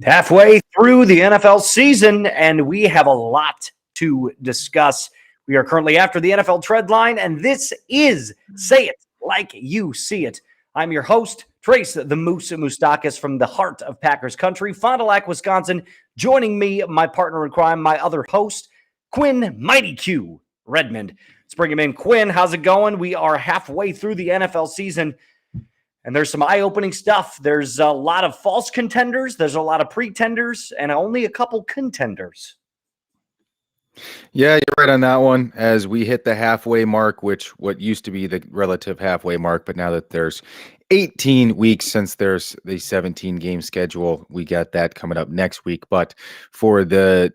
Halfway through the NFL season, and we have a lot to discuss. We are currently after the NFL trend line, and this is Say It Like You See It. I'm your host, Trace the Moose Moustakis from the heart of Packers country, Fond du Lac, Wisconsin. Joining me, my partner in crime, my other host, Quinn Mighty Q Redmond. Let's bring him in. Quinn, how's it going? We are halfway through the NFL season. And there's some eye-opening stuff. There's a lot of false contenders. There's a lot of pretenders and only a couple contenders. Yeah, you're right on that one. As we hit the halfway mark, which what used to be the relative halfway mark, but now that there's 18 weeks since there's the 17 game schedule, we got that coming up next week. But for the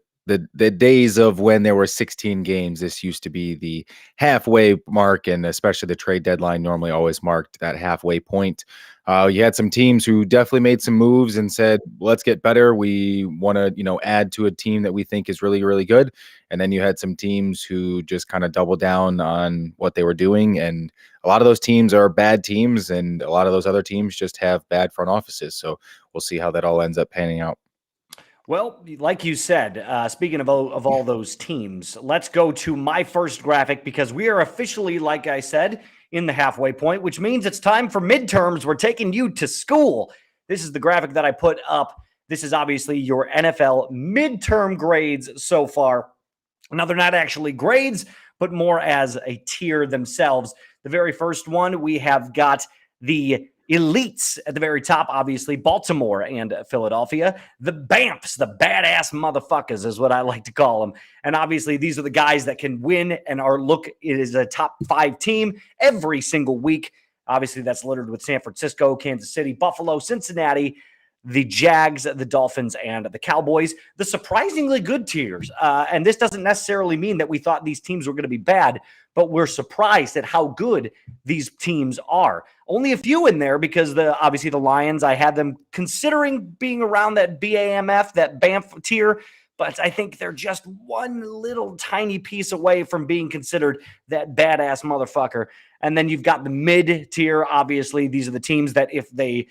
days of when there were 16 games, this used to be the halfway mark, and especially the trade deadline normally always marked that halfway point. You had some teams who definitely made some moves and said, let's get better. We want to, add to a team that we think is really, really good. And then you had some teams who just kind of doubled down on what they were doing. And a lot of those teams are bad teams, and a lot of those other teams just have bad front offices. So we'll see how that all ends up panning out. Well, like you said, speaking of all those teams, let's go to my first graphic because we are officially, like I said, in the halfway point, which means it's time for midterms. We're taking you to school. This is the graphic that I put up. This is obviously your NFL midterm grades so far. Now, they're not actually grades, but more as a tier themselves. The very first one, we have got the elites at the very top, obviously, Baltimore and Philadelphia. The BAMFs, the badass motherfuckers is what I like to call them. And obviously, these are the guys that can win and it is a top 5 team every single week. Obviously, that's littered with San Francisco, Kansas City, Buffalo, Cincinnati, the Jags, the Dolphins, and the Cowboys. The surprisingly good tiers. And this doesn't necessarily mean that we thought these teams were going to be bad, but we're surprised at how good these teams are. Only a few in there because obviously the Lions, I had them considering being around that BAMF, that BAMF tier, but I think they're just one little tiny piece away from being considered that badass motherfucker. And then you've got the mid tier. Obviously, these are the teams that if they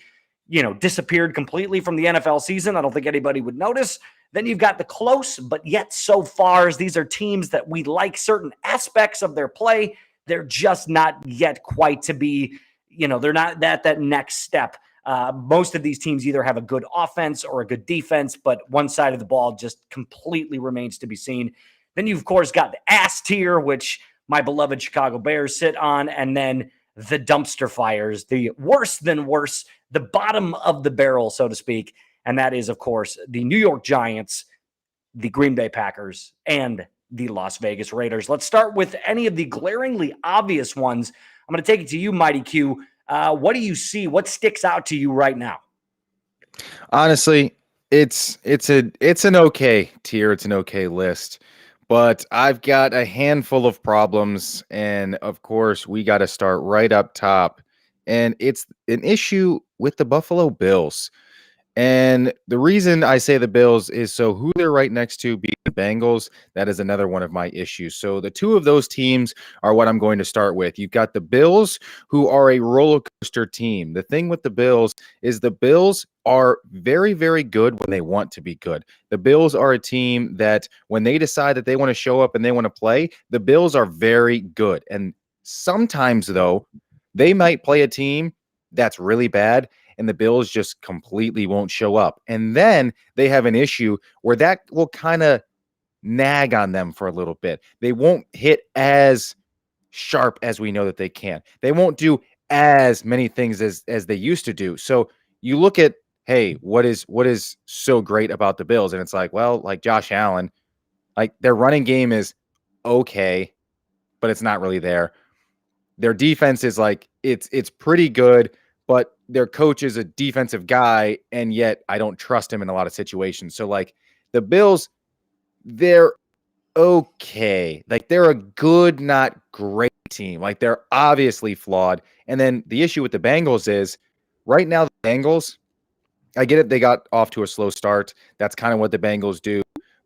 disappeared completely from the NFL season, I don't think anybody would notice. Then you've got the close, but yet so far as these are teams that we like certain aspects of their play. They're just not yet quite to be, they're not that next step. Most of these teams either have a good offense or a good defense, but one side of the ball just completely remains to be seen. Then you've, of course, got the ass tier, which my beloved Chicago Bears sit on, and then the dumpster fires, the worse than worse, the bottom of the barrel, so to speak. And that is, of course, the New York Giants, the Green Bay Packers, and the Las Vegas Raiders. Let's start with any of the glaringly obvious ones. I'm going to take it to you, Mighty Q. What do you see? What sticks out to you right now? Honestly, it's an okay tier. It's an okay list. But I've got a handful of problems, and of course, we got to start right up top. And it's an issue with the Buffalo Bills. And the reason I say the Bills is so who they're right next to being the Bengals, that is another one of my issues. So the two of those teams are what I'm going to start with. You've got the Bills, who are a roller coaster team. The thing with the Bills is the Bills are very, very good when they want to be good. The Bills are a team that when they decide that they want to show up and they want to play, the Bills are very good. And sometimes, though, they might play a team that's really bad, and the Bills just completely won't show up. And then they have an issue where that will kind of nag on them for a little bit. They won't hit as sharp as we know that they can. They won't do as many things as they used to do. So you look at, hey, what is so great about the Bills? And it's like, well, like Josh Allen, like their running game is okay, but it's not really there. Their defense is like, it's pretty good, but their coach is a defensive guy, and yet I don't trust him in a lot of situations. So, like, the Bills, they're okay. Like, they're a good, not great team. Like, they're obviously flawed. And then the issue with the Bengals is, right now, the Bengals, I get it, they got off to a slow start. That's kind of what the Bengals do.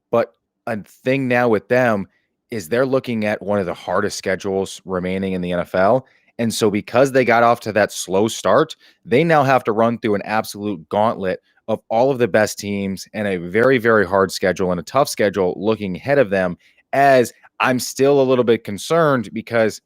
But a thing now with them is they're looking at one of the hardest schedules remaining in the NFL. And so because they got off to that slow start, they now have to run through an absolute gauntlet of all of the best teams and a very, very hard schedule and a tough schedule looking ahead of them, as I'm still a little bit concerned because,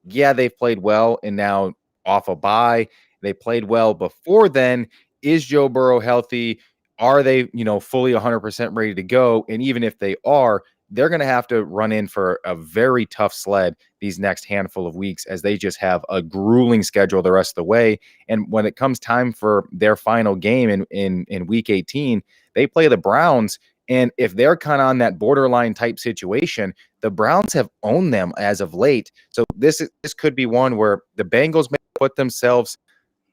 yeah, they've played well and now off a bye. They played well before then. Is Joe Burrow healthy? Are they, fully 100% ready to go? And even if they are, they're going to have to run in for a very tough sled these next handful of weeks, as they just have a grueling schedule the rest of the way. And when it comes time for their final game in week 18, they play the Browns. And if they're kind of on that borderline type situation, the Browns have owned them as of late. So this could be one where the Bengals may put themselves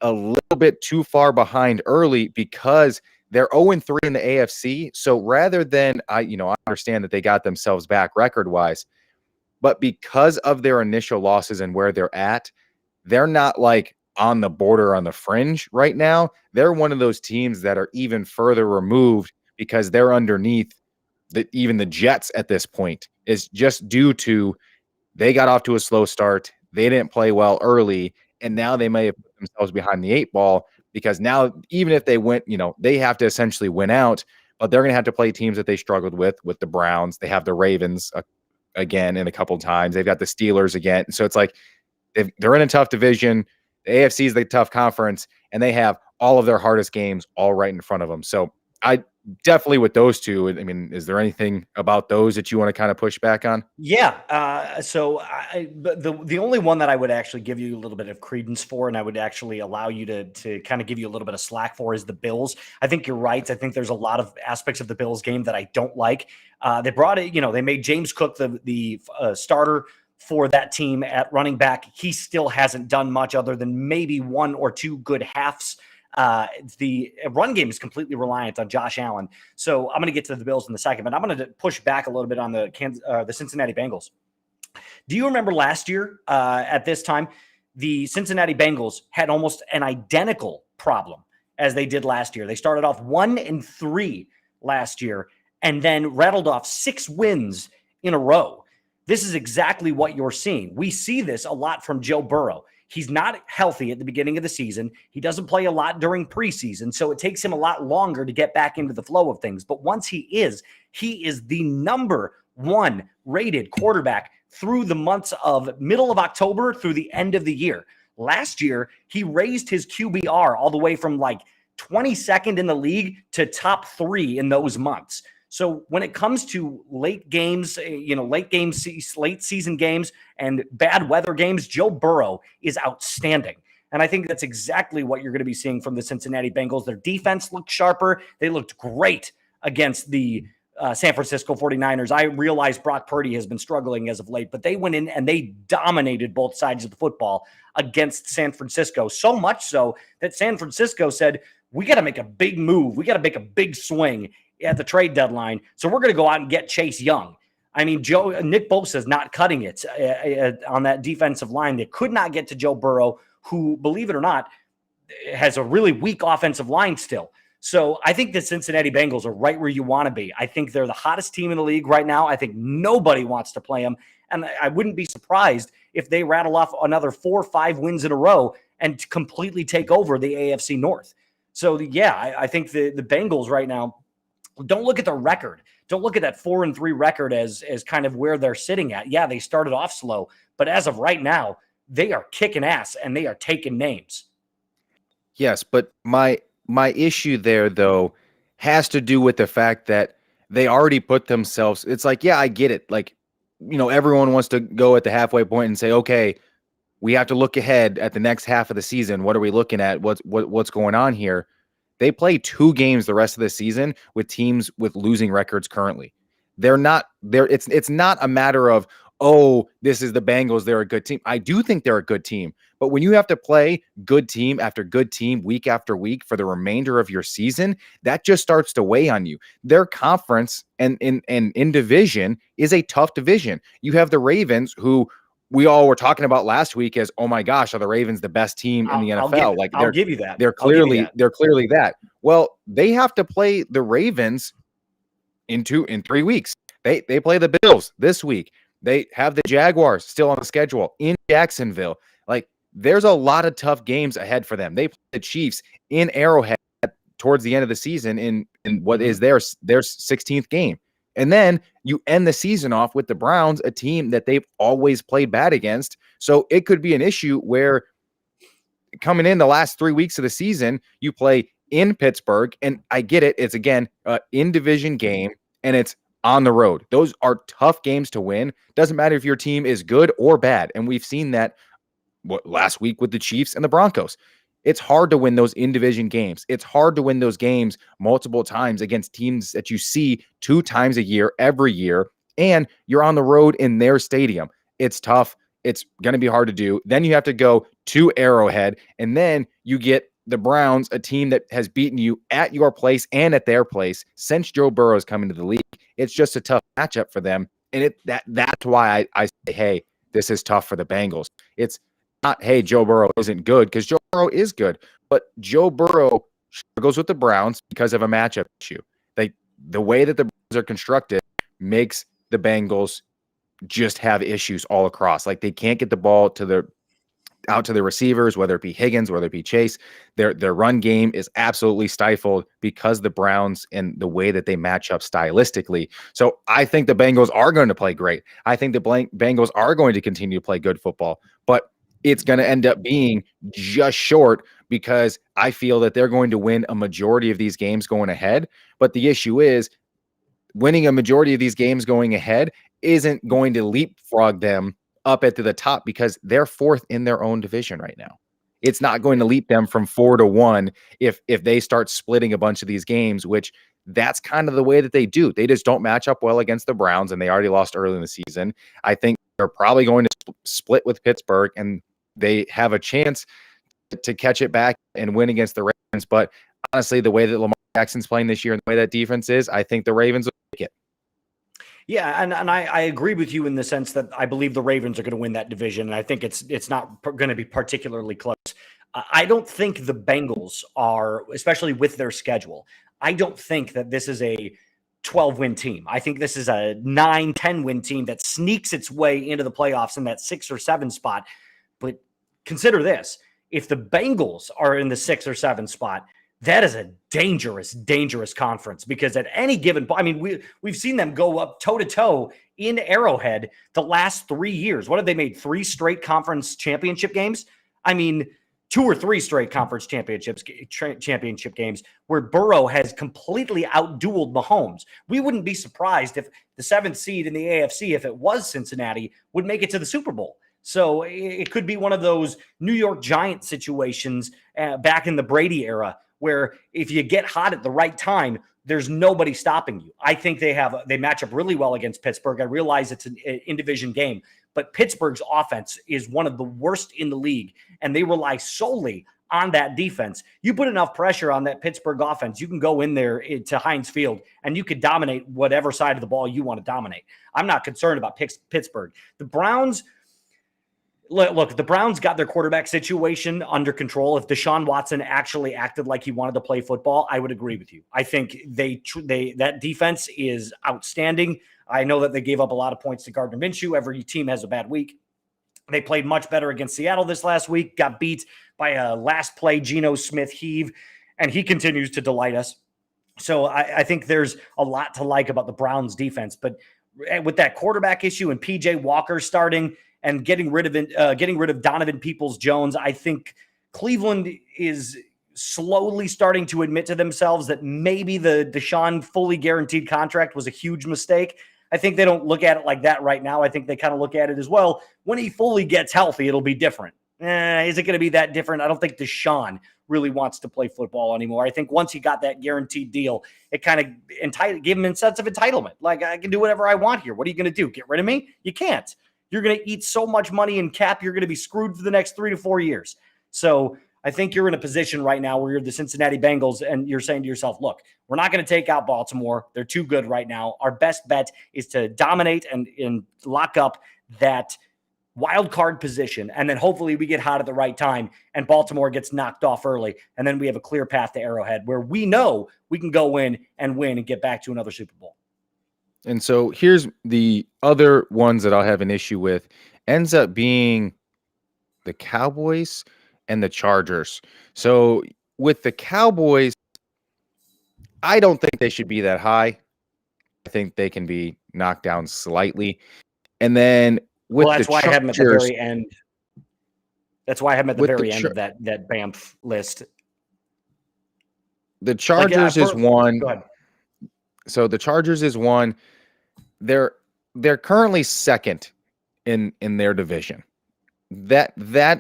a little bit too far behind early because they're 0-3 in the AFC. So rather than I understand that they got themselves back record-wise, but because of their initial losses and where they're at, they're not like on the border, on the fringe right now. They're one of those teams that are even further removed because they're underneath even the Jets at this point, is just due to they got off to a slow start. They didn't play well early, and now they may have put themselves behind the 8 ball because now even if they win, they have to essentially win out, but they're going to have to play teams that they struggled with the Browns. They have the Ravens again in a couple times. They've got the Steelers again. So it's like they're in a tough division. The AFC is the tough conference, and they have all of their hardest games all right in front of them. So I definitely, with those two, I mean, is there anything about those that you want to kind of push back on? Yeah. But the only one that I would actually give you a little bit of credence for, and I would actually allow you to kind of give you a little bit of slack for, is the Bills. I think you're right. I think there's a lot of aspects of the Bills game that I don't like. They brought it, they made James Cook the starter for that team at running back. He still hasn't done much other than maybe one or two good halves. The run game is completely reliant on Josh Allen. So I'm going to get to the Bills in a second, but I'm going to push back a little bit on the Cincinnati Bengals. Do you remember last year at this time, the Cincinnati Bengals had almost an identical problem as they did last year? They started off 1-3 last year and then rattled off 6 wins in a row. This is exactly what you're seeing. We see this a lot from Joe Burrow. He's not healthy at the beginning of the season. He doesn't play a lot during preseason, so it takes him a lot longer to get back into the flow of things. But once he is the number 1 rated quarterback through the months of middle of October through the end of the year. Last year, he raised his QBR all the way from like 22nd in the league to top 3 in those months. So when it comes to late games, late season games and bad weather games, Joe Burrow is outstanding. And I think that's exactly what you're going to be seeing from the Cincinnati Bengals. Their defense looked sharper. They looked great against the San Francisco 49ers. I realize Brock Purdy has been struggling as of late, but they went in and they dominated both sides of the football against San Francisco, so much so that San Francisco said, we got to make a big move. We got to make a big swing at the trade deadline. So we're going to go out and get Chase Young. I mean, Nick Bosa is not cutting it on that defensive line. They could not get to Joe Burrow, who, believe it or not, has a really weak offensive line still. So I think the Cincinnati Bengals are right where you want to be. I think they're the hottest team in the league right now. I think nobody wants to play them. And I wouldn't be surprised if they rattle off another 4 or 5 wins in a row and completely take over the AFC North. So, yeah, I think the Bengals right now, don't look at the record. Don't look at that 4-3 record as kind of where they're sitting at. Yeah, they started off slow, but as of right now, they are kicking ass and they are taking names. Yes, but my issue there though has to do with the fact that they already put themselves. It's like, yeah, I get it. Like, everyone wants to go at the halfway point and say, okay, we have to look ahead at the next half of the season. What are we looking at? What's going on here? They play 2 games the rest of the season with teams with losing records currently. They're not there. It's not a matter of, oh, this is the Bengals, they're a good team. I do think they're a good team. But when you have to play good team after good team week after week for the remainder of your season, that just starts to weigh on you. Their conference and in division is a tough division. You have the Ravens, who we all were talking about last week as, oh my gosh, are the Ravens the best team in the NFL? I'll give you that. They're clearly that. Well, they have to play the Ravens in 3 weeks. They play the Bills this week. They have the Jaguars still on the schedule in Jacksonville. Like, there's a lot of tough games ahead for them. They play the Chiefs in Arrowhead towards the end of the season in what is their 16th game. And then you end the season off with the Browns, a team that they've always played bad against. So it could be an issue where coming in the last 3 weeks of the season, you play in Pittsburgh. And I get it. It's, again, in division game, and it's on the road. Those are tough games to win. Doesn't matter if your team is good or bad. And we've seen that last week with the Chiefs and the Broncos. It's hard to win those in-division games. It's hard to win those games multiple times against teams that you see 2 times a year, every year, and you're on the road in their stadium. It's tough. It's going to be hard to do. Then you have to go to Arrowhead, and then you get the Browns, a team that has beaten you at your place and at their place since Joe Burrow's coming to the league. It's just a tough matchup for them, and that's why I say, hey, this is tough for the Bengals. It's not, hey, Joe Burrow isn't good, because Joe Burrow is good, but Joe Burrow goes with the Browns because of a matchup issue. The way that the Browns are constructed makes the Bengals just have issues all across. Like, they can't get the ball out to the receivers, whether it be Higgins, whether it be Chase. Their run game is absolutely stifled because the Browns and the way that they match up stylistically. So I think the Bengals are going to play great. I think the Bengals are going to continue to play good football, but it's going to end up being just short because I feel that they're going to win a majority of these games going ahead. But the issue is, winning a majority of these games going ahead isn't going to leapfrog them up to the top because they're 4th in their own division right now. It's not going to leap them from 4-1 if they start splitting a bunch of these games, which that's kind of the way that they do. They just don't match up well against the Browns, and they already lost early in the season. I think they're probably going to split with Pittsburgh, and they have a chance to catch it back and win against the Ravens. But honestly, the way that Lamar Jackson's playing this year and the way that defense is, I think the Ravens will take it. Yeah, and I agree with you in the sense that I believe the Ravens are going to win that division, and I think it's not going to be particularly close. I don't think the Bengals are, especially with their schedule, I don't think that this is a 12-win team. I think this is a 9-10 win team that sneaks its way into the playoffs in that 6 or 7 spot. But consider this. If the Bengals are in the 6 or 7 spot, that is a dangerous, dangerous conference because at any given point, I mean, we've seen them go up toe-to-toe in Arrowhead the last 3 years. What have they made? 3 straight conference championship games? I mean, 2 or 3 straight conference championship games where Burrow has completely outdueled Mahomes. We wouldn't be surprised if the 7th seed in the AFC, if it was Cincinnati, would make it to the Super Bowl. So it could be one of those New York Giants situations back in the Brady era where if you get hot at the right time, there's nobody stopping you. I think they match up really well against Pittsburgh. I realize it's an in-division game, but Pittsburgh's offense is one of the worst in the league, and they rely solely on that defense. You put enough pressure on that Pittsburgh offense, you can go in there to Heinz Field, and you could dominate whatever side of the ball you want to dominate. I'm not concerned about Pittsburgh. The Browns... Look, the Browns got their quarterback situation under control. If Deshaun Watson actually acted like he wanted to play football, I would agree with you. I think that defense is outstanding. I know that they gave up a lot of points to Gardner Minshew. Every team has a bad week. They played much better against Seattle this last week, got beat by a last play Geno Smith heave, and he continues to delight us. So I think there's a lot to like about the Browns defense. But with that quarterback issue and P.J. Walker starting – and getting rid of Donovan Peoples-Jones, I think Cleveland is slowly starting to admit to themselves that maybe the Deshaun fully guaranteed contract was a huge mistake. I think they don't look at it like that right now. I think they kind of look at it as, well, when he fully gets healthy, it'll be different. Is it going to be that different? I don't think Deshaun really wants to play football anymore. I think once he got that guaranteed deal, it kind of gave him a sense of entitlement. Like, I can do whatever I want here. What are you going to do? Get rid of me? You can't. You're going to eat so much money in cap, you're going to be screwed for the next 3 to 4 years. So I think you're in a position right now where you're the Cincinnati Bengals and you're saying to yourself, look, we're not going to take out Baltimore. They're too good right now. Our best bet is to dominate and lock up that wild card position. And then hopefully we get hot at the right time and Baltimore gets knocked off early. And then we have a clear path to Arrowhead where we know we can go in and win and get back to another Super Bowl. And so here's the other ones that I'll have an issue with. Ends up being the Cowboys and the Chargers. So with the Cowboys, I don't think they should be that high. I think they can be knocked down slightly. And then Well, with the that's why I have them at the Chargers, very end. That's why I have them at the with the very end of that Banff list. the Like, Chargers is one. go ahead. So the Chargers is one. They're currently second in their division. That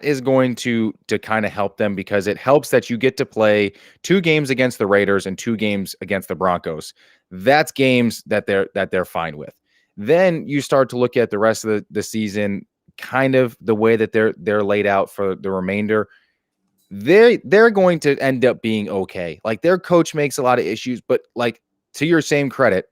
is going to kind of help them because it helps that you get to play 2 games against the Raiders and 2 games against the Broncos. That's games that they're fine with. Then you start to look at the rest of the season, kind of the way that they're laid out for the remainder. They're going to end up being okay. Like, their coach makes a lot of issues, but like, to your same credit,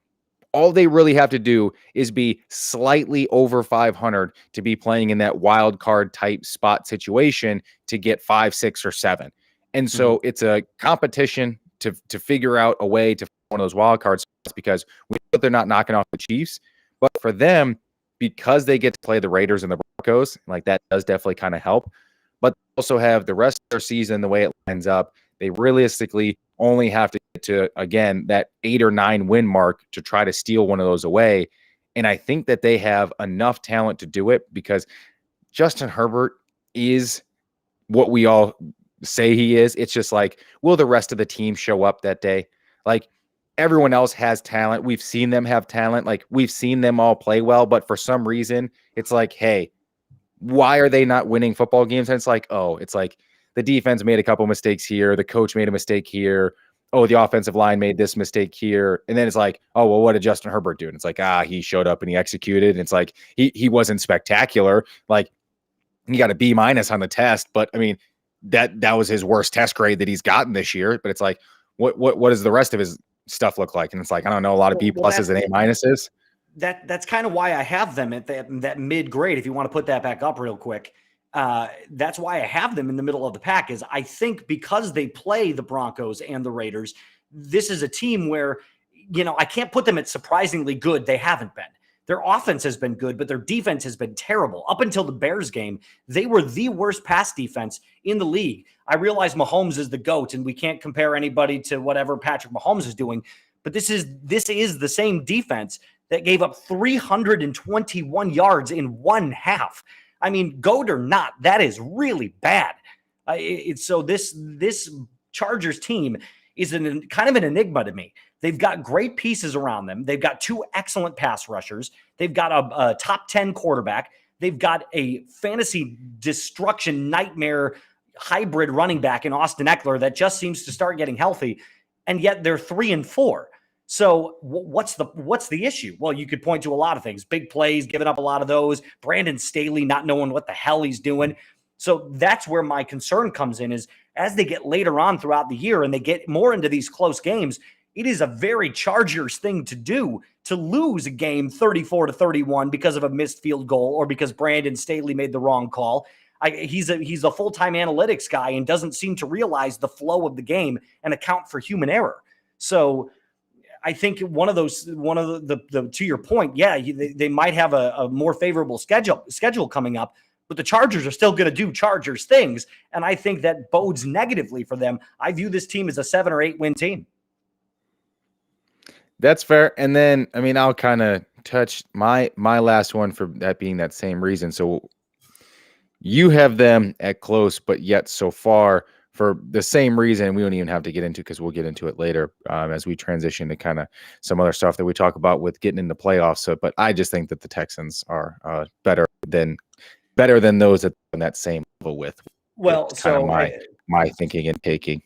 all they really have to do is be slightly over 500 to be playing in that wild card type spot situation to get 5, 6, or 7. And so it's a competition to figure out a way to one of those wild card spots because we know they're not knocking off the Chiefs. But for them, because they get to play the Raiders and the Broncos, like, that does definitely kind of help. But they also have the rest of their season, the way it lines up, they realistically only have to get to, again, that 8 or 9 win mark to try to steal one of those away. And I think that they have enough talent to do it because Justin Herbert is what we all say he is. It's just like, will the rest of the team show up that day? Like, everyone else has talent. We've seen them have talent. Like, we've seen them all play well, but for some reason, it's like, hey, why are they not winning football games? And it's like, oh, it's like the defense made a couple mistakes here. The coach made a mistake here. Oh, the offensive line made this mistake here. And then it's like, oh, well, what did Justin Herbert do? And it's like, he showed up and he executed. And it's like, he wasn't spectacular. Like, he got a B- on the test, but I mean, that was his worst test grade that he's gotten this year. But it's like, what does the rest of his stuff look like? And it's like, I don't know, a lot of B pluses and A minuses. That's kind of why I have them at that mid grade. If you want to put that back up real quick, that's why I have them in the middle of the pack. Is I think because they play the Broncos and the Raiders, this is a team where, I can't put them at surprisingly good. They haven't been. Their offense has been good, but their defense has been terrible. Up until the Bears game, they were the worst pass defense in the league. I realize Mahomes is the GOAT, and we can't compare anybody to whatever Patrick Mahomes is doing, but this is the same defense that gave up 321 yards in one half. I mean, GOAT or not, that is really bad. So this Chargers team is kind of an enigma to me. They've got great pieces around them. They've got 2 excellent pass rushers. They've got a top 10 quarterback. They've got a fantasy destruction nightmare hybrid running back in Austin Eckler that just seems to start getting healthy. And yet they're 3-4. So what's the issue? Well, you could point to a lot of things. Big plays, giving up a lot of those. Brandon Staley not knowing what the hell he's doing. So that's where my concern comes in, is as they get later on throughout the year and they get more into these close games, it is a very Chargers thing to do to lose a game 34-31 because of a missed field goal or because Brandon Staley made the wrong call. He's a full-time analytics guy and doesn't seem to realize the flow of the game and account for human error. So I think one of the to your point, yeah, they might have a more favorable schedule coming up, but the Chargers are still going to do Chargers things, and I think that bodes negatively for them. I view this team as a 7 or 8 win team. That's fair. And then, I mean, I'll kind of touch my last one for that being that same reason. So you have them at close, but yet so far for the same reason we don't even have to get into, because we'll get into it later as we transition to kind of some other stuff that we talk about with getting into playoffs. So, but I just think that the Texans are better than those that in that same level with. Well, so my thinking and taking.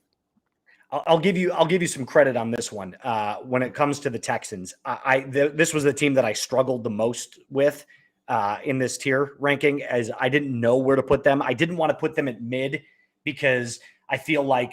I'll give you some credit on this one. When it comes to the Texans, this was the team that I struggled the most with in this tier ranking, as I didn't know where to put them. I didn't want to put them at mid because I feel like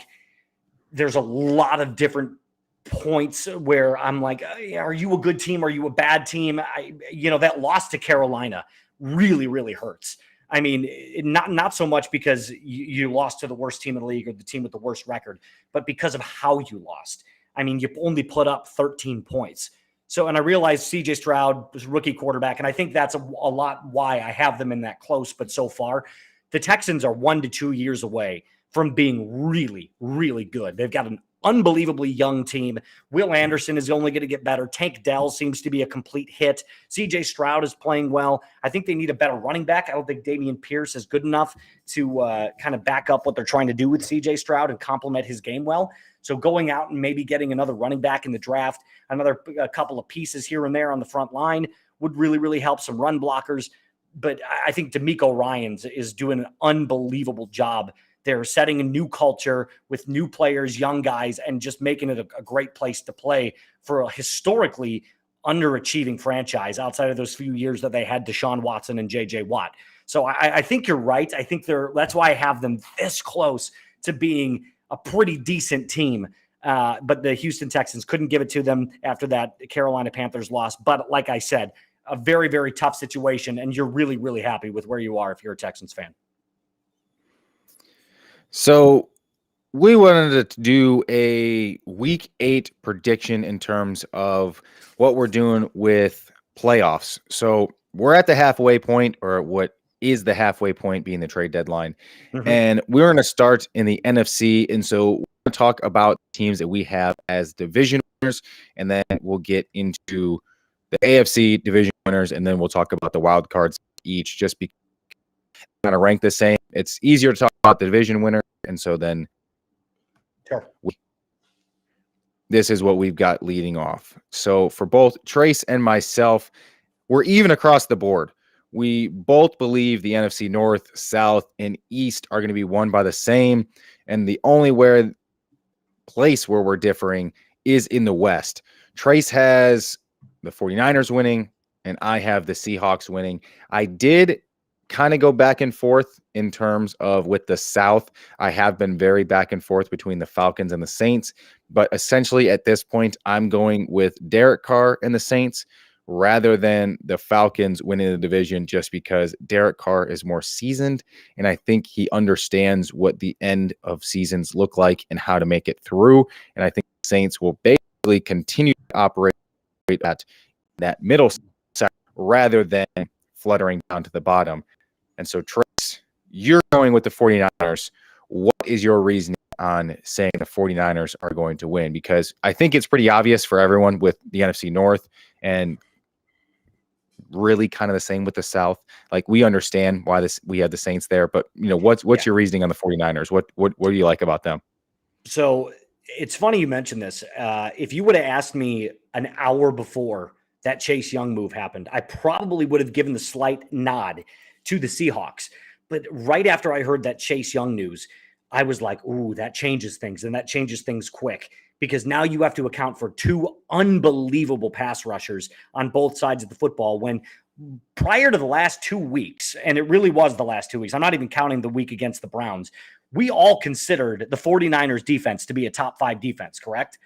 there's a lot of different points where I'm like, are you a good team? Are you a bad team? That loss to Carolina really, really hurts. I mean, not so much because you lost to the worst team in the league or the team with the worst record, but because of how you lost. I mean, you only put up 13 points. So, and I realize CJ Stroud was rookie quarterback, and I think that's a lot why I have them in that close. But so far, the Texans are 1 to 2 years away from being really, really good. They've got an unbelievably young team. Will Anderson is only going to get better. Tank Dell seems to be a complete hit. CJ Stroud is playing well. I think they need a better running back. I don't think Dameon Pierce is good enough to kind of back up what they're trying to do with CJ Stroud and complement his game well. So going out and maybe getting another running back in the draft, a couple of pieces here and there on the front line would really, really help, some run blockers. But I think D'Amico Ryans is doing an unbelievable job. They're setting a new culture with new players, young guys, and just making it a great place to play for a historically underachieving franchise outside of those few years that they had Deshaun Watson and J.J. Watt. So I think you're right. I think that's why I have them this close to being a pretty decent team. But the Houston Texans couldn't give it to them after that Carolina Panthers loss. But like I said, a very, very tough situation, and you're really, really happy with where you are if you're a Texans fan. So we wanted to do a week 8 prediction in terms of what we're doing with playoffs. So we're at the halfway point, or what is the halfway point being the trade deadline. Mm-hmm. And we're going to start in the NFC. And so we're going to talk about teams that we have as division winners, and then we'll get into the AFC division winners, and then we'll talk about the wild cards each, just because kind of rank the same. It's easier to talk about the division winner, and so then this is what we've got leading off. So for both Trace and myself, we're even across the board. We both believe the NFC North, South, and East are going to be won by the same, and the only place where we're differing is in the West. Trace has the 49ers winning, and I have the Seahawks winning. I did kind of go back and forth in terms of with the South. I have been very back and forth between the Falcons and the Saints, but essentially at this point, I'm going with Derek Carr and the Saints rather than the Falcons winning the division, just because Derek Carr is more seasoned, and I think he understands what the end of seasons look like and how to make it through. And I think the Saints will basically continue to operate at that middle sector rather than fluttering down to the bottom. And so, Trace, you're going with the 49ers. What is your reasoning on saying the 49ers are going to win? Because I think it's pretty obvious for everyone with the NFC North, and really kind of the same with the South. Like, we understand why we have the Saints there, but what's your reasoning on the 49ers? What do you like about them? So it's funny you mentioned this. If you would have asked me an hour before that Chase Young move happened, I probably would have given the slight nod to the Seahawks. But right after I heard that Chase Young news, I was like, ooh, that changes things, and that changes things quick, because now you have to account for 2 unbelievable pass rushers on both sides of the football, when prior to the last 2 weeks, and it really was the last 2 weeks, I'm not even counting the week against the Browns, we all considered the 49ers defense to be a top 5 defense, correct?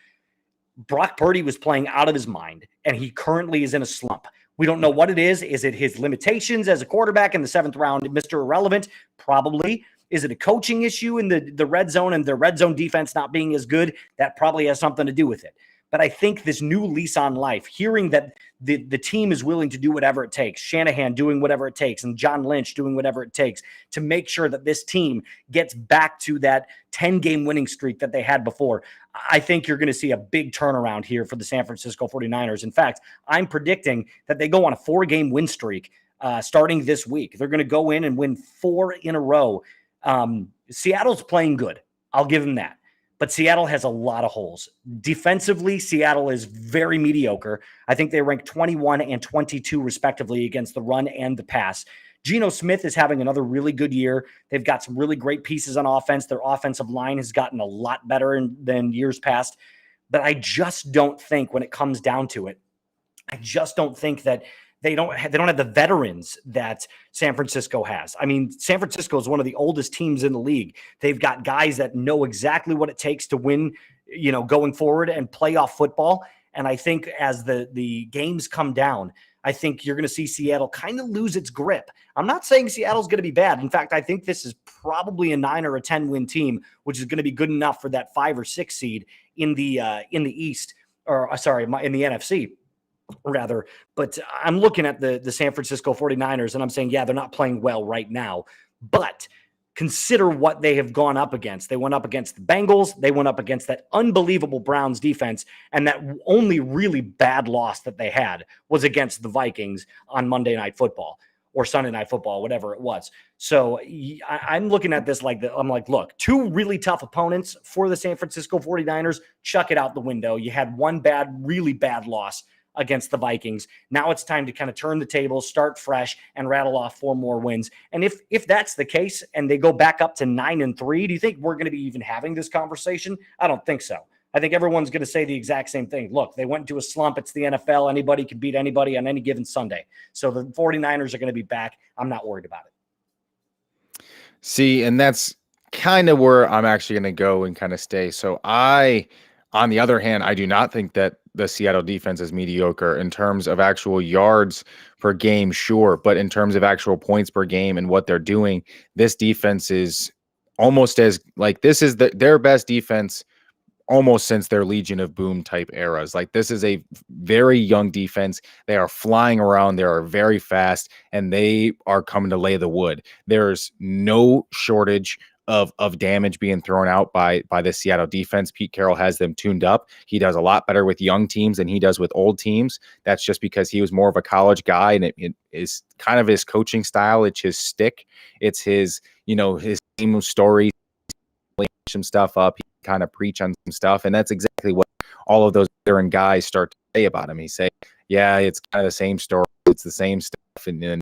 Brock Purdy was playing out of his mind, and he currently is in a slump. We don't know what it is. Is it his limitations as a quarterback in the 7th round, Mr. Irrelevant? Probably. Is it a coaching issue in the red zone and the red zone defense not being as good? That probably has something to do with it. But I think this new lease on life, hearing that the team is willing to do whatever it takes, Shanahan doing whatever it takes, and John Lynch doing whatever it takes to make sure that this team gets back to that 10-game winning streak that they had before, I think you're going to see a big turnaround here for the San Francisco 49ers. In fact, I'm predicting that they go on a 4-game win streak starting this week. They're going to go in and win 4 in a row. Seattle's playing good. I'll give them that. But Seattle has a lot of holes. Defensively, Seattle is very mediocre. I think they rank 21 and 22 respectively against the run and the pass. Geno Smith is having another really good year. They've got some really great pieces on offense. Their offensive line has gotten a lot better than years past. But I just don't think, when it comes down to it, I just don't think that they don't have the veterans that San Francisco has. I mean, San Francisco is one of the oldest teams in the league. They've got guys that know exactly what it takes to win, going forward and playoff football. And I think as the games come down, I think you're going to see Seattle kind of lose its grip. I'm not saying Seattle's going to be bad. In fact, I think this is probably a 9 or a 10 win team, which is going to be good enough for that 5 or 6 seed in the East, or sorry, in the NFC. Rather, but I'm looking at the San Francisco 49ers and I'm saying, yeah, they're not playing well right now, but consider what they have gone up against. They went up against the Bengals. They went up against that unbelievable Browns defense. And that only really bad loss that they had was against the Vikings on Monday Night Football or Sunday Night Football, whatever it was. So I'm looking at this like I'm like, look, two really tough opponents for the San Francisco 49ers. Chuck it out the window. You had one really bad loss against the Vikings. Now it's time to kind of turn the table, start fresh, and rattle off 4 more wins. And if that's the case and they go back up to 9-3, do you think we're going to be even having this conversation? I don't think so. I think everyone's going to say the exact same thing. Look, they went into a slump. It's the NFL. Anybody can beat anybody on any given Sunday. So the 49ers are going to be back. I'm not worried about it. See, and that's kind of where I'm actually going to go and kind of stay. So on the other hand, I do not think that the Seattle defense is mediocre in terms of actual yards per game, sure, but in terms of actual points per game and what they're doing, this defense is almost as like this is their best defense almost since their Legion of Boom type eras. Like this is a very young defense. They are flying around. They are very fast, and they are coming to lay the wood. There's no shortage of damage being thrown out by the Seattle defense. Pete Carroll has them tuned up. He does a lot better with young teams than he does with old teams. That's just because he was more of a college guy, and it is kind of his coaching style. It's his stick. It's his, his team story, some stuff up. He kind of preach on some stuff, and that's exactly what all of those veteran guys start to say about him. He say, yeah, it's kind of the same story. It's the same stuff. And then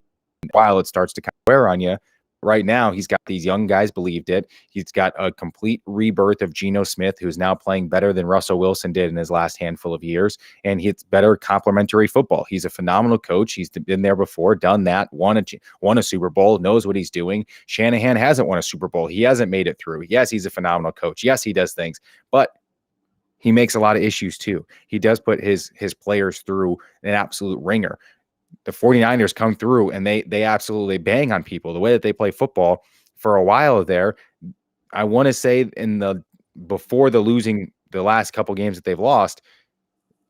while it starts to kind of wear on you, right now, he's got these young guys believed it. He's got a complete rebirth of Geno Smith, who's now playing better than Russell Wilson did in his last handful of years. And it's better complementary football. He's a phenomenal coach. He's been there before, done that, won a Super Bowl, knows what he's doing. Shanahan hasn't won a Super Bowl. He hasn't made it through. Yes, he's a phenomenal coach. Yes, he does things, but he makes a lot of issues too. He does put his players through an absolute ringer. The 49ers come through and they absolutely bang on people. The way that they play football for a while there, I want to say before the last couple games that they've lost,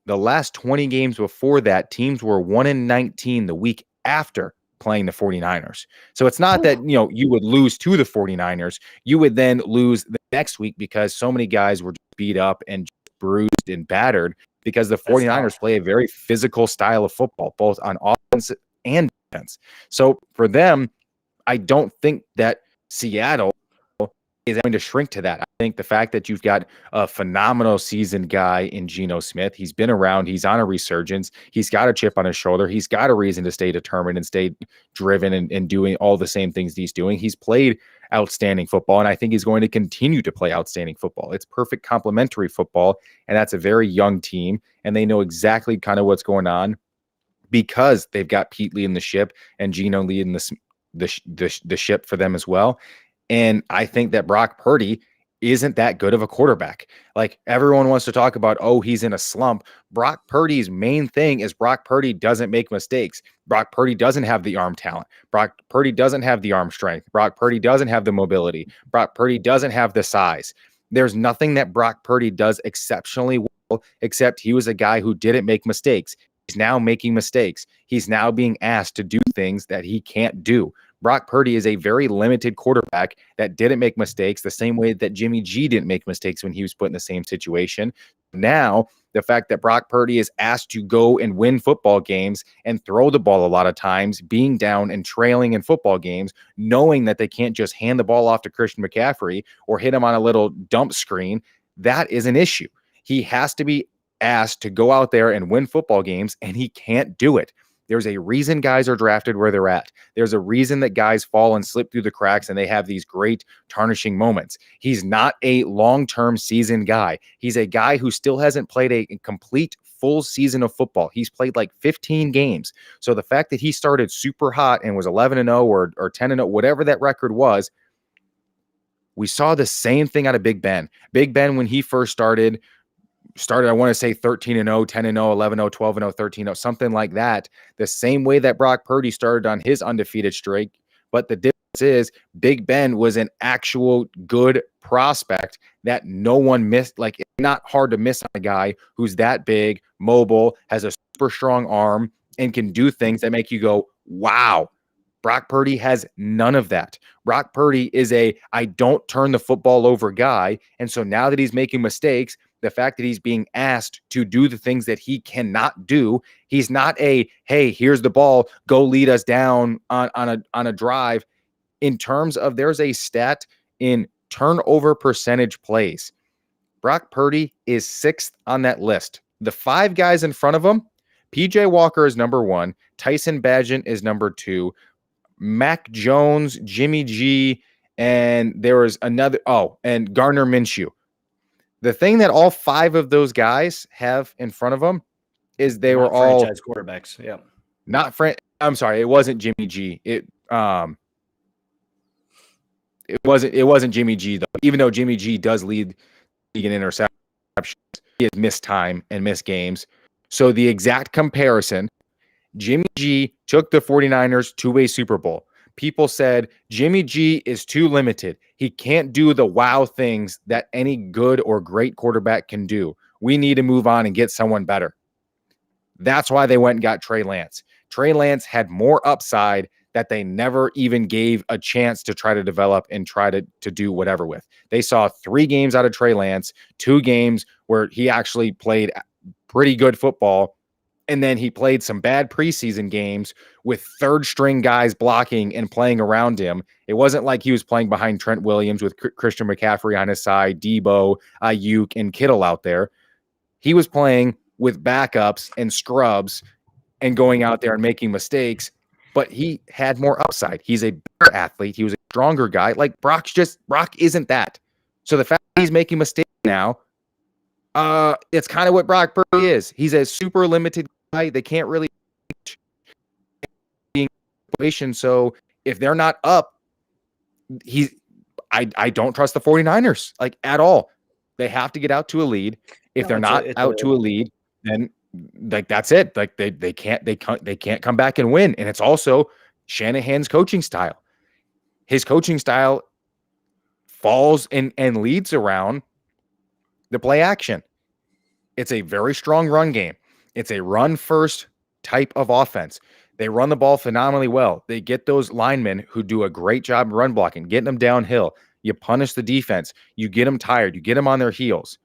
the last 20 games before that, teams were 1-19 the week after playing the 49ers. So it's not that, you would lose to the 49ers. You would then lose the next week because so many guys were beat up and bruised and battered, because the 49ers play a very physical style of football, both on offense and defense. So for them, I don't think that Seattle is going to shrink to that. I think the fact that you've got a phenomenal seasoned guy in Geno Smith, he's been around, he's on a resurgence, he's got a chip on his shoulder, he's got a reason to stay determined and stay driven and doing all the same things he's doing. He's played outstanding football, and I think he's going to continue to play outstanding football. It's perfect complementary football, and that's a very young team, and they know exactly kind of what's going on because they've got Pete leading the ship and Geno leading the ship for them as well. And I think that Brock Purdy isn't that good of a quarterback. Like everyone wants to talk about, oh, he's in a slump. Brock Purdy's main thing is Brock Purdy doesn't make mistakes. Brock Purdy doesn't have the arm talent. Brock Purdy doesn't have the arm strength. Brock Purdy doesn't have the mobility. Brock Purdy doesn't have the size. There's nothing that Brock Purdy does exceptionally well, except he was a guy who didn't make mistakes. He's now making mistakes. He's now being asked to do things that he can't do. Brock Purdy is a very limited quarterback that didn't make mistakes the same way that Jimmy G didn't make mistakes when he was put in the same situation. Now, the fact that Brock Purdy is asked to go and win football games and throw the ball a lot of times, being down and trailing in football games, knowing that they can't just hand the ball off to Christian McCaffrey or hit him on a little dump screen, that is an issue. He has to be asked to go out there and win football games, and he can't do it. There's a reason guys are drafted where they're at. There's a reason that guys fall and slip through the cracks and they have these great tarnishing moments. He's not a long-term seasoned guy. He's a guy who still hasn't played a complete full season of football. He's played like 15 games. So the fact that he started super hot and was 11-0 or 10-0, whatever that record was, we saw the same thing out of Big Ben. Big Ben, when he first started, I want to say 13-0, 10-0, 11-0, 12-0, 13-0, something like that. The same way that Brock Purdy started on his undefeated streak. But the difference is Big Ben was an actual good prospect that no one missed. Like, it's not hard to miss on a guy who's that big, mobile, has a super strong arm, and can do things that make you go, wow. Brock Purdy has none of that. Brock Purdy is I don't turn the football over guy. And so now that he's making mistakes, the fact that he's being asked to do the things that he cannot do, he's not hey, here's the ball, go lead us down on a drive. In terms of, there's a stat in turnover percentage plays. Brock Purdy is 6th on that list. The 5 guys in front of him, PJ Walker is number 1, Tyson Bagent is number 2, Mac Jones, Jimmy G, and there was another, and Gardner Minshew. The thing that all 5 of those guys have in front of them is they were all franchise quarterbacks. Yeah. I'm sorry, it wasn't Jimmy G. It wasn't Jimmy G though. Even though Jimmy G does lead in interceptions, he has missed time and missed games. So the exact comparison, Jimmy G took the 49ers to a Super Bowl. People said Jimmy G is too limited. He can't do the wow things that any good or great quarterback can do. We need to move on and get someone better. That's why they went and got Trey Lance. Trey Lance had more upside that they never even gave a chance to try to develop and try to do whatever with. They saw 3 games out of Trey Lance, 2 games where he actually played pretty good football. And then he played some bad preseason games with 3rd string guys blocking and playing around him. It wasn't like he was playing behind Trent Williams with Christian McCaffrey on his side, Debo, Ayuk, and Kittle out there. He was playing with backups and scrubs and going out there and making mistakes, but he had more upside. He's a better athlete. He was a stronger guy. Like Brock isn't that. So the fact that he's making mistakes now, it's kind of what Brock Purdy is. He's a super limited guy. They can't really situation. So if they're not up, I don't trust the 49ers like at all. They have to get out to a lead. If they're not out to a lead, then like that's it. Like they can't come back and win. And it's also Shanahan's coaching style. His coaching style falls and leads around the play action. It's a very strong run game. It's a run first type of offense. They run the ball phenomenally well. They get those linemen who do a great job run blocking, getting them downhill. You punish the defense. You get them tired. You get them on their heels.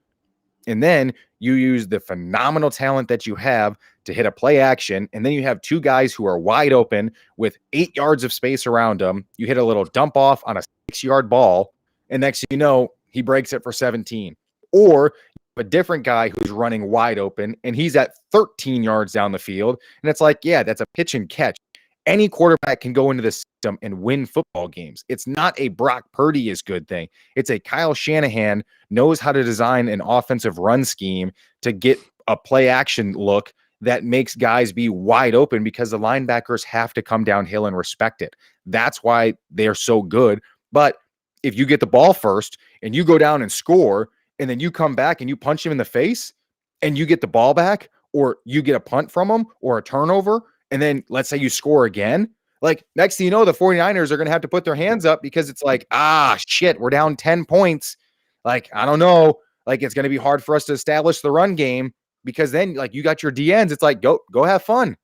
And then you use the phenomenal talent that you have to hit a play action. And then you have 2 guys who are wide open with 8 yards of space around them. You hit a little dump off on a 6-yard ball. And next thing you know, he breaks it for 17. Or a different guy who's running wide open and he's at 13 yards down the field. And it's like, yeah, that's a pitch and catch. Any quarterback can go into the system and win football games. It's not a Brock Purdy is good thing. It's a Kyle Shanahan knows how to design an offensive run scheme to get a play action look that makes guys be wide open because the linebackers have to come downhill and respect it. That's why they're so good. But if you get the ball first and you go down and score, and then you come back and you punch him in the face and you get the ball back, or you get a punt from him or a turnover, and then let's say you score again, like next thing you know, the 49ers are going to have to put their hands up because it's like, shit, we're down 10 points. Like, I don't know. Like, it's going to be hard for us to establish the run game because then like you got your DNs. It's like, go have fun.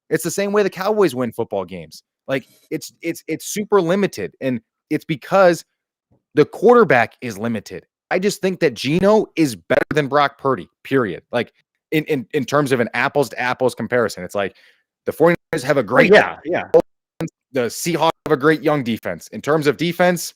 It's the same way the Cowboys win football games. Like it's super limited. And it's because the quarterback is limited. I just think that Geno is better than Brock Purdy, period. Like in terms of an apples to apples comparison, it's like the 49ers have a great, the Seahawks have a great young defense. In terms of defense,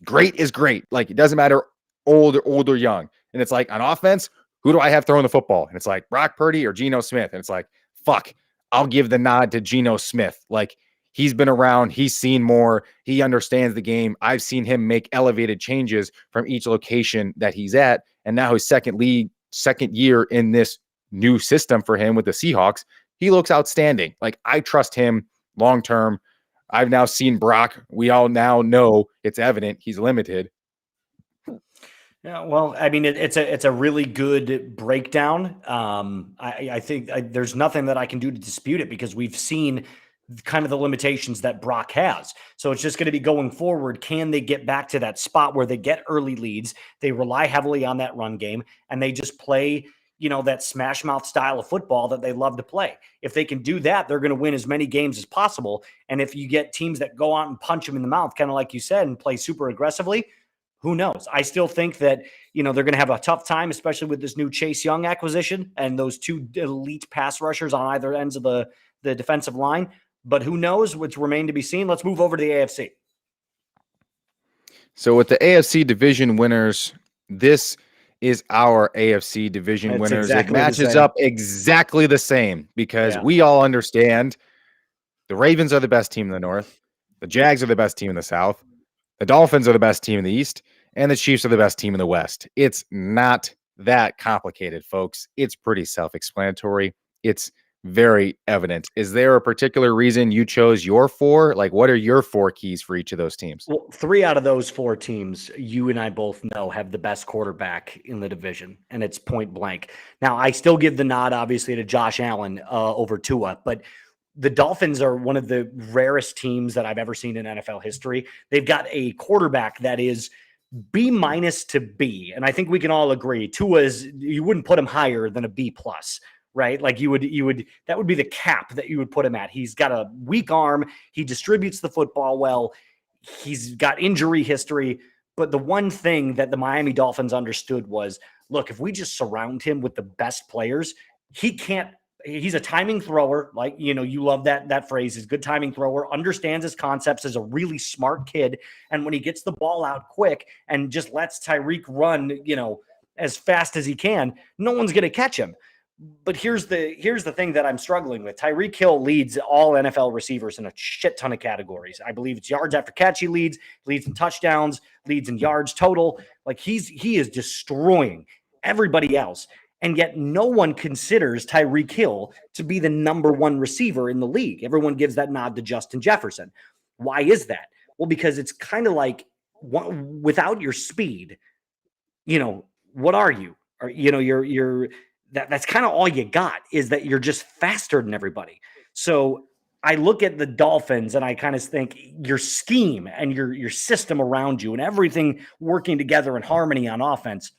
great is great. Like it doesn't matter old or young. And it's like on offense, who do I have throwing the football? And it's like Brock Purdy or Geno Smith. And it's like, fuck, I'll give the nod to Geno Smith. Like he's been around. He's seen more. He understands the game. I've seen him make elevated changes from each location that he's at. And now his second year in this new system for him with the Seahawks, he looks outstanding. Like I trust him long-term. I've now seen Brock. We all now know it's evident he's limited. Yeah, well, I mean, it's a really good breakdown. I think there's nothing that I can do to dispute it because we've seen kind of the limitations that Brock has. So it's just going to be going forward. Can they get back to that spot where they get early leads? They rely heavily on that run game and they just play that smash mouth style of football that they love to play. If they can do that, they're going to win as many games as possible. And if you get teams that go out and punch them in the mouth, kind of like you said, and play super aggressively, who knows? I still think that, they're going to have a tough time, especially with this new Chase Young acquisition and those two elite pass rushers on either ends of the defensive line. But who knows? What's remained to be seen. Let's move over to the AFC. So with the AFC division winners, this is our AFC division It's winners. exactly it matches up exactly the same because we all understand the Ravens are the best team in the North, the Jags are the best team in the South, the Dolphins are the best team in the East, and the Chiefs are the best team in the West. It's not that complicated, folks. It's pretty self-explanatory. It's very evident. Is there a particular reason you chose your four? Like, what are your four keys for each of those teams? Well, 3 out of those 4 teams, you and I both know, have the best quarterback in the division, and it's point blank. Now, I still give the nod, obviously, to Josh Allen over Tua, but the Dolphins are one of the rarest teams that I've ever seen in NFL history. They've got a quarterback that is B- to B, and I think we can all agree Tua you wouldn't put him higher than a B+. Right? Like you would, that would be the cap that you would put him at. He's got a weak arm. He distributes the football well. He's got injury history. But the one thing that the Miami Dolphins understood was, look, if we just surround him with the best players, he's a timing thrower. Like, you love that phrase. He's a good timing thrower, understands his concepts, is a really smart kid. And when he gets the ball out quick and just lets Tyreek run, as fast as he can, no one's going to catch him. But here's the thing that I'm struggling with. Tyreek Hill leads all NFL receivers in a shit ton of categories. I believe it's yards after catch he leads in touchdowns, leads in yards total. Like he is destroying everybody else. And yet no one considers Tyreek Hill to be the number 1 receiver in the league. Everyone gives that nod to Justin Jefferson. Why is that? Well, because it's kind of like without your speed, what are you? Or, you're that's kind of all you got, is that you're just faster than everybody. So I look at the Dolphins and I kind of think your scheme and your system around you and everything working together in harmony on offense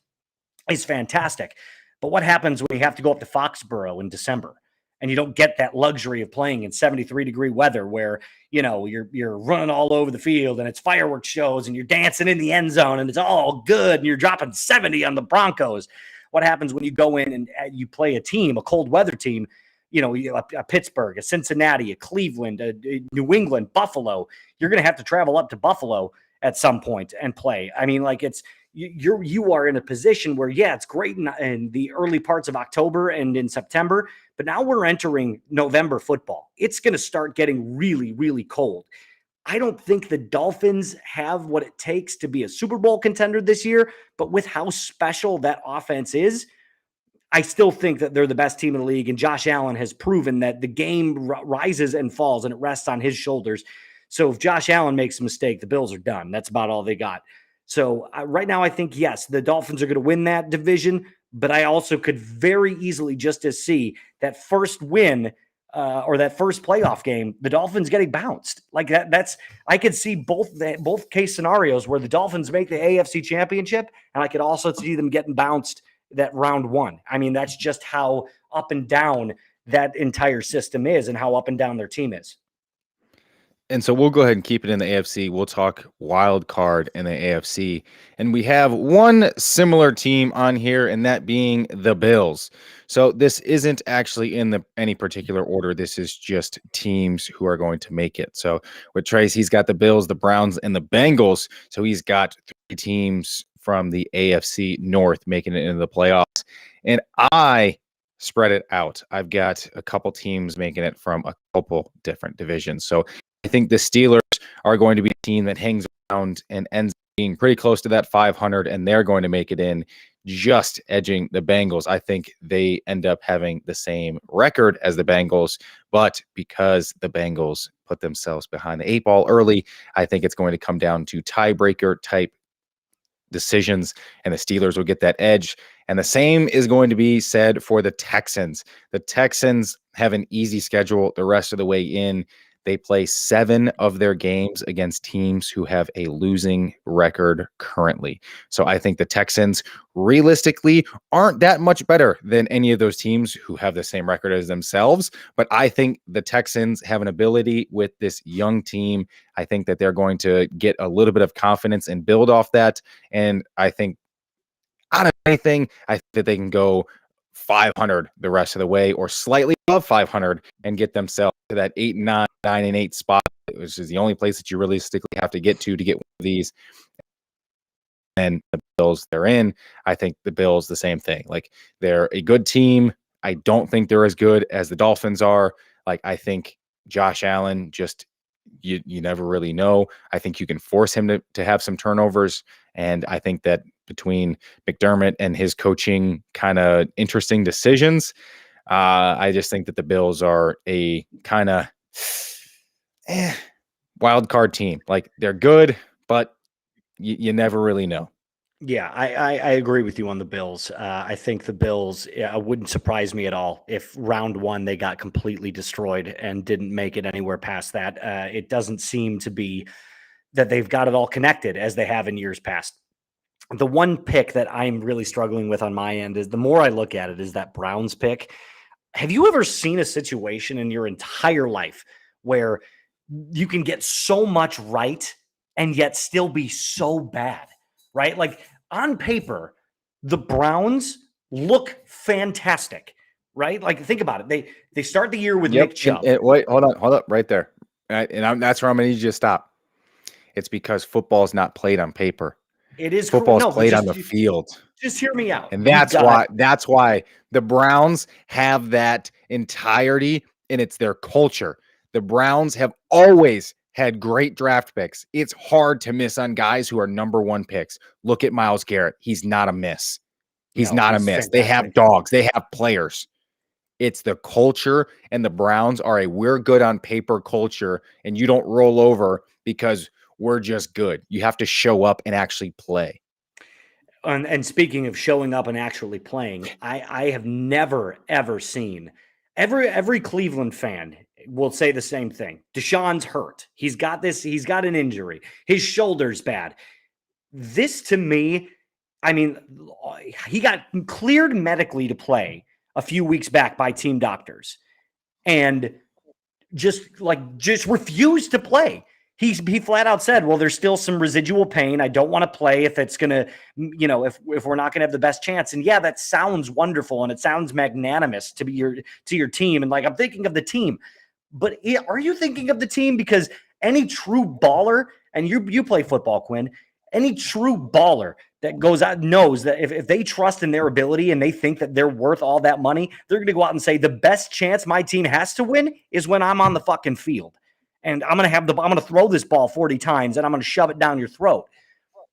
is fantastic. But what happens when you have to go up to Foxborough in December and you don't get that luxury of playing in 73-degree weather where, you're running all over the field and it's fireworks shows and you're dancing in the end zone and it's all good and you're dropping 70 on the Broncos? What happens when you go in and you play a team, a cold weather team, a Pittsburgh, a Cincinnati, a Cleveland, a New England, Buffalo? You're going to have to travel up to Buffalo at some point and play. I mean, like you are in a position where, it's great in the early parts of October and in September, but now we're entering November football. It's going to start getting really, really cold. I don't think the Dolphins have what it takes to be a Super Bowl contender this year, but with how special that offense is, I still think that they're the best team in the league, and Josh Allen has proven that the game rises and falls, and it rests on his shoulders. So if Josh Allen makes a mistake, the Bills are done. That's about all they got. So right now I think, yes, the Dolphins are going to win that division, but I also could very easily just as see that first win or that first playoff game, the Dolphins getting bounced like that. I could see both case scenarios where the Dolphins make the AFC Championship, and I could also see them getting bounced that round 1. I mean, that's just how up and down that entire system is and how up and down their team is. And so we'll go ahead and keep it in the AFC. We'll talk wild card in the AFC. And we have one similar team on here, and that being the Bills. So this isn't actually in any particular order. This is just teams who are going to make it. So with Trace, he's got the Bills, the Browns, and the Bengals. So he's got 3 teams from the AFC North making it into the playoffs. And I spread it out. I've got a couple teams making it from a couple different divisions. So I think the Steelers are going to be a team that hangs around and ends up being pretty close to that 500, and they're going to make it in, just edging the Bengals. I think they end up having the same record as the Bengals, but because the Bengals put themselves behind the 8 ball early, I think it's going to come down to tiebreaker type decisions, and the Steelers will get that edge. And the same is going to be said for the Texans. The Texans have an easy schedule the rest of the way in. They play 7 of their games against teams who have a losing record currently. So I think the Texans realistically aren't that much better than any of those teams who have the same record as themselves. But I think the Texans have an ability with this young team. I think that they're going to get a little bit of confidence and build off that. And I think out of anything, I think that they can go 500 the rest of the way or slightly above 500 and get themselves to that 8-9, 9-8 spot, which is the only place that you realistically have to get one of these. And the Bills they're in, I think the Bills the same thing. Like, they're a good team. I don't think they're as good as the Dolphins are. Like, I think Josh Allen just you never really know. I think you can force him to have some turnovers. And I think that between McDermott and his coaching kind of interesting decisions, I just think that the Bills are a kind of wild card team. Like, they're good, but you never really know. Yeah, I agree with you on the Bills. I think the Bills, it wouldn't surprise me at all if round one they got completely destroyed and didn't make it anywhere past that. It doesn't seem to be that they've got it all connected as they have in years past. The one pick that I'm really struggling with on my end is, the more I look at it, is that Browns pick. Have you ever seen a situation in your entire life where you can get so much right and yet still be so bad? Right? Like, on paper, the Browns look fantastic, right? Like, think about it. They start the year with Nick Chubb. And wait, hold up right there. That's where I'm going to need you to stop. It's because football is not played on paper. It is football is played on the field. Just hear me out. And that's why the Browns have that entirety, and it's their culture. The Browns have always had great draft picks. It's hard to miss on guys who are number one picks. Look at Myles Garrett. He's not a miss. He's not a miss. Fantastic. They have dogs. They have players. It's the culture, and the Browns are a we're good on paper culture, and you don't roll over because we're just good. You have to show up and actually play. And speaking of showing up and actually playing, I have never, ever seen every Cleveland fan will say the same thing. Deshaun's hurt. He's got an injury. His shoulder's bad. This, to me, I mean, he got cleared medically to play a few weeks back by team doctors and just refused to play. He flat out said, well, there's still some residual pain. I don't want to play if it's going to, if we're not going to have the best chance. And yeah, that sounds wonderful. And it sounds magnanimous to your team. And like, I'm thinking of the team, but are you thinking of the team? Because any true baller, and you play football, Quinn, any true baller that goes out knows that if they trust in their ability and they think that they're worth all that money, they're going to go out and say, the best chance my team has to win is when I'm on the fucking field. And I'm going to throw this ball 40 times and I'm going to shove it down your throat.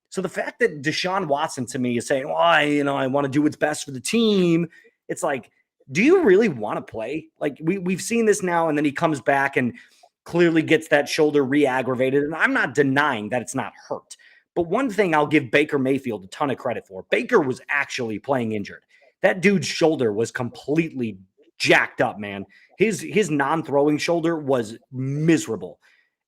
So the fact that Deshaun Watson to me is saying, well, I want to do what's best for the team. It's like, do you really want to play? Like, we've seen this now, and then he comes back and clearly gets that shoulder re-aggravated. And I'm not denying that it's not hurt. But one thing I'll give Baker Mayfield a ton of credit for. Baker was actually playing injured. That dude's shoulder was completely jacked up, man. His non-throwing shoulder was miserable.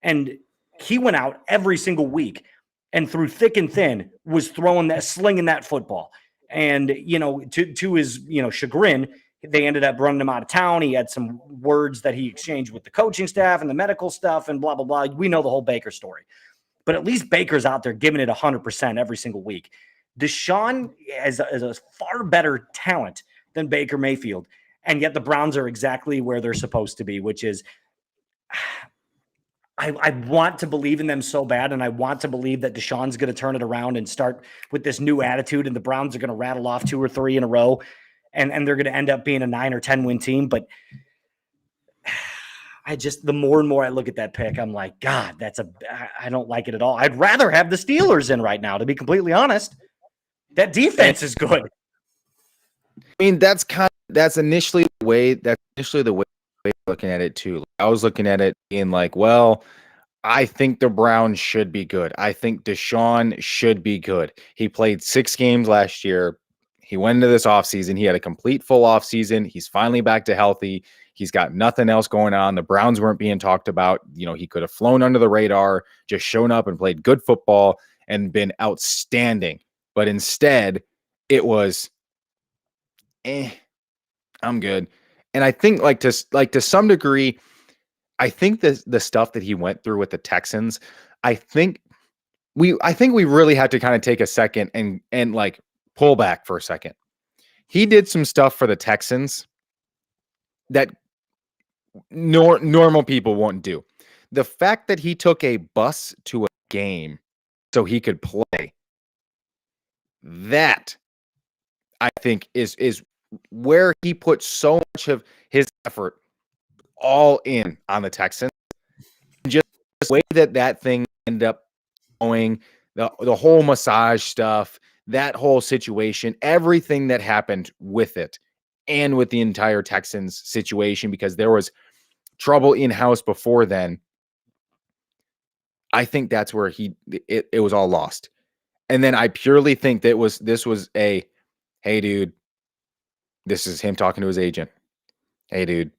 And he went out every single week and through thick and thin was slinging that football. And, to his, chagrin, they ended up running him out of town. He had some words that he exchanged with the coaching staff and the medical stuff and blah, blah, blah. We know the whole Baker story. But at least Baker's out there giving it 100% every single week. Deshaun is a far better talent than Baker Mayfield. And yet the Browns are exactly where they're supposed to be, which is I want to believe in them so bad. And I want to believe that Deshaun's going to turn it around and start with this new attitude. And the Browns are going to rattle off 2 or 3 in a row. And they're going to end up being a 9 or 10 win team. But the more and more I look at that pick, I'm like, God, I don't like it at all. I'd rather have the Steelers in right now, to be completely honest. That defense is good. I mean, that's initially the way looking at it too. I was looking at it being like, well, I think the Browns should be good. I think Deshaun should be good. He played 6 games last year. He went into this offseason. He had a complete full offseason. He's finally back to healthy. He's got nothing else going on. The Browns weren't being talked about. He could have flown under the radar, just shown up and played good football and been outstanding. But instead, it was, I'm good. And I think to some degree, I think the stuff that he went through with the Texans, I think we really have to kind of take a second and like pull back for a second. He did some stuff for the Texans that normal people won't do. The fact that he took a bus to a game so he could play, that I think is where he put so much of his effort all in on the Texans. Just the way that thing ended up going, the whole massage stuff, that whole situation, everything that happened with it and with the entire Texans situation, because there was trouble in-house before then. I think that's where it was all lost. And then I purely think that this was a, hey dude, this is him talking to his agent. Hey dude,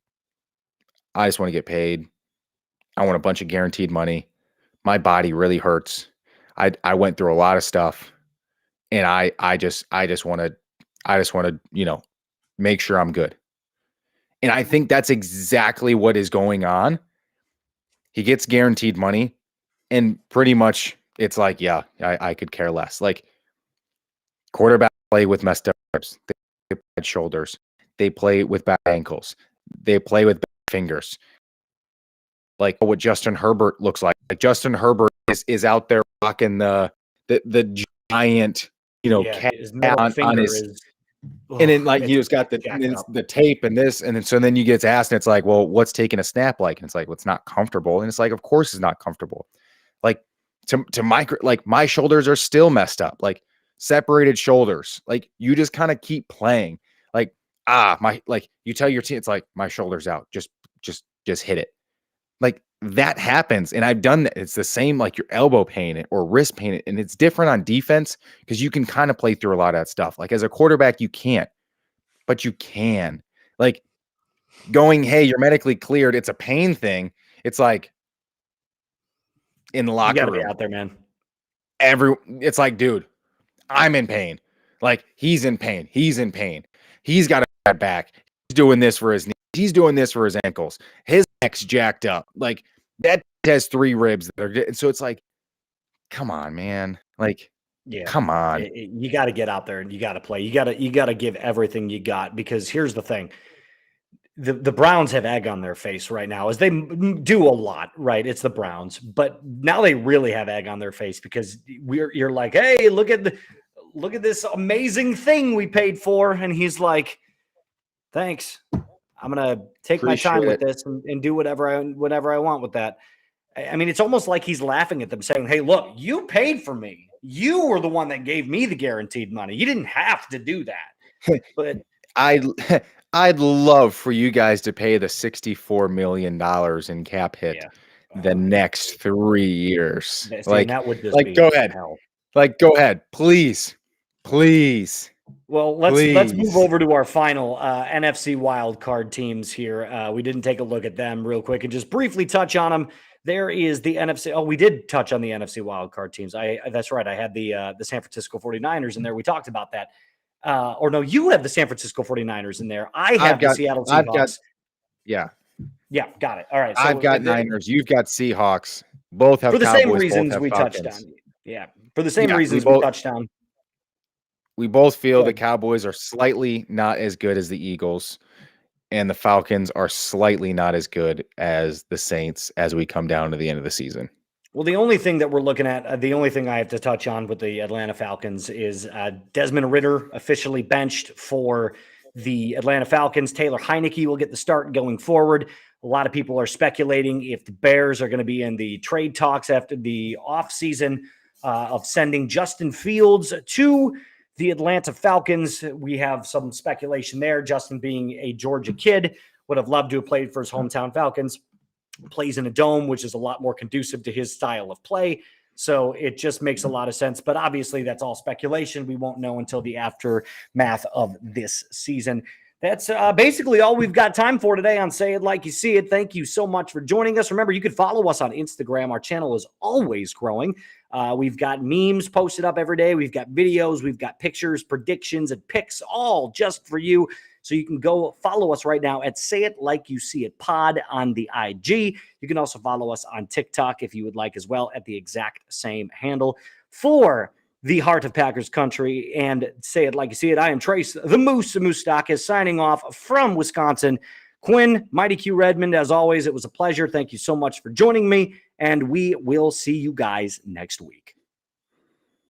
I just want to get paid. I want a bunch of guaranteed money. My body really hurts. I went through a lot of stuff, and I just want to make sure I'm good. And I think that's exactly what is going on. He gets guaranteed money, and pretty much it's like, yeah, I could care less. Like, quarterback play with messed up hips, they play bad shoulders, they play with bad ankles, they play with bad fingers. Like what Justin Herbert looks like. Like Justin Herbert is out there rocking the giant, cat his middle finger on his, is, and then like he's got the tape and this, and then you get asked, and it's like, well, what's taking a snap like? And it's like, well, it's not comfortable, and it's like, of course, it's not comfortable. Like my shoulders are still messed up, like separated shoulders. Like you just kind of keep playing. Like you tell your team, it's like my shoulder's out. Just hit it. Like that happens. And I've done that. It's the same, like your elbow pain or wrist pain. And it's different on defense because you can kind of play through a lot of that stuff. Like as a quarterback, you can't, but you can. Like going, hey, you're medically cleared. It's a pain thing. It's like in the locker room. Be out there, man. It's like, dude, I'm in pain. Like he's in pain. He's in pain. He's got a bad back. He's doing this for his knee. He's doing this for his ankles. His neck's jacked up. Like that has 3 ribs. So it's like, come on, man. Like, yeah, come on. You got to get out there and you got to play. You got to give everything you got, because here's the thing. The Browns have egg on their face right now, as they do a lot, right? It's the Browns, but now they really have egg on their face because you're like, hey, look at this amazing thing we paid for, and he's like, thanks. I'm gonna take my time with this and do whatever I want with that. I mean, it's almost like he's laughing at them, saying, "Hey, look, you paid for me. You were the one that gave me the guaranteed money. You didn't have to do that." But I'd love for you guys to pay the $64 million in cap hit the next 3 years. See, like that would just like, go ahead. Hell. Like, go ahead, please. Well, let's move over to our final NFC wild card teams here. We didn't take a look at them real quick and just briefly touch on them. There is the NFC. Oh, we did touch on the NFC wild card teams. That's right. I had the San Francisco 49ers in there. We talked about that. Or no, you have the San Francisco 49ers in there. I have the Seattle Seahawks. Yeah, got it. All right. So I've got Niners. You've got Seahawks. Both have for the Cowboys, same reasons we touched on. Yeah, for the same reasons we touched on. We both feel the Cowboys are slightly not as good as the Eagles, and the Falcons are slightly not as good as the Saints as we come down to the end of the season. Well, the only thing that we're looking at, the only thing I have to touch on with the Atlanta Falcons is Desmond Ridder officially benched for the Atlanta Falcons. Taylor Heineke will get the start going forward. A lot of people are speculating if the Bears are going to be in the trade talks after the offseason of sending Justin Fields to the Atlanta Falcons. We have some speculation there. Justin, being a Georgia kid, would have loved to have played for his hometown Falcons. Plays in a dome, which is a lot more conducive to his style of play. So it just makes a lot of sense. But obviously, that's all speculation. We won't know until the aftermath of this season. That's basically all we've got time for today on Say It Like You See It. Thank you so much for joining us. Remember, you can follow us on Instagram. Our channel is always growing. We've got memes posted up every day. We've got videos. We've got pictures, predictions, and picks all just for you. So you can go follow us right now at Say It Like You See It Pod on the IG. You can also follow us on TikTok if you would like as well at the exact same handle. For the heart of Packers country and Say It Like You See It, I am Trace, the Moose Moustakis, signing off from Wisconsin. Quinn, Mighty Q Redmond, as always, it was a pleasure. Thank you so much for joining me, and we will see you guys next week.